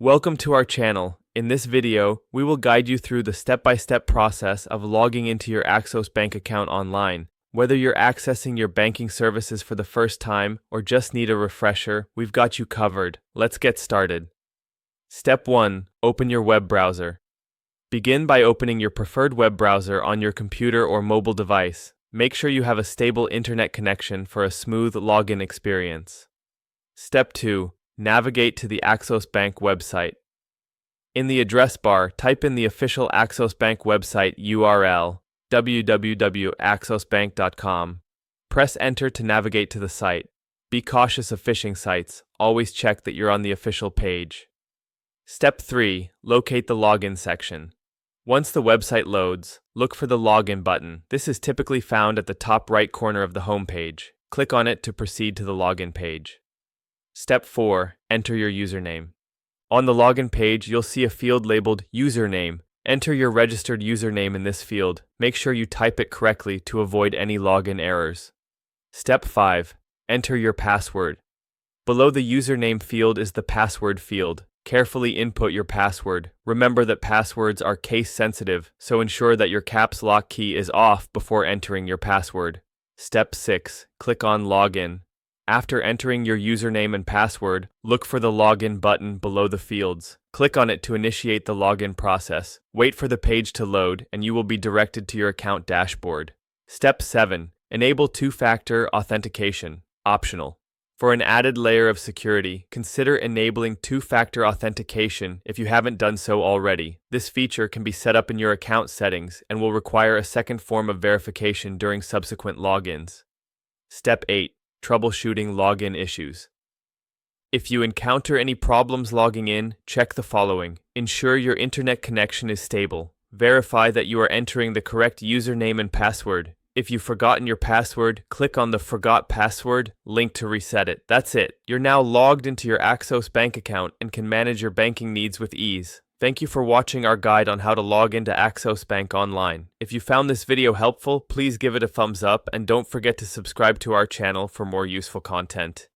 Welcome to our channel. In this video, we will guide you through the step-by-step process of logging into your Axos Bank account online. Whether you're accessing your banking services for the first time or just need a refresher, we've got you covered. Let's get started. Step 1. Open your web browser. Begin by opening your preferred web browser on your computer or mobile device. Make sure you have a stable internet connection for a smooth login experience. Step 2. Navigate to the Axos Bank website. In the address bar, type in the official Axos Bank website URL, www.axosbank.com. Press enter to navigate to the site. Be cautious of phishing sites. Always check that you're on the official page. Step 3. Locate the login section. Once the website loads, look for the login button. This is typically found at the top right corner of the home page. Click on it to proceed to the login page. Step 4. Enter your username. On the login page, you'll see a field labeled Username. Enter your registered username in this field. Make sure you type it correctly to avoid any login errors. Step 5. Enter your password. Below the username field is the password field. Carefully input your password. Remember that passwords are case sensitive, so ensure that your caps lock key is off before entering your password. Step 6. Click on Login. After entering your username and password, look for the login button below the fields. Click on it to initiate the login process. Wait for the page to load, and you will be directed to your account dashboard. Step 7. Enable two-factor authentication. Optional. For an added layer of security, consider enabling two-factor authentication if you haven't done so already. This feature can be set up in your account settings and will require a second form of verification during subsequent logins. Step 8. Troubleshooting login issues. If you encounter any problems logging in, check the following. Ensure your internet connection is stable. Verify that you are entering the correct username and password. If you've forgotten your password, click on the Forgot Password link to reset it. That's it. You're now logged into your Axos Bank account and can manage your banking needs with ease. Thank you for watching our guide on how to log into Axos Bank online. If you found this video helpful, please give it a thumbs up and don't forget to subscribe to our channel for more useful content.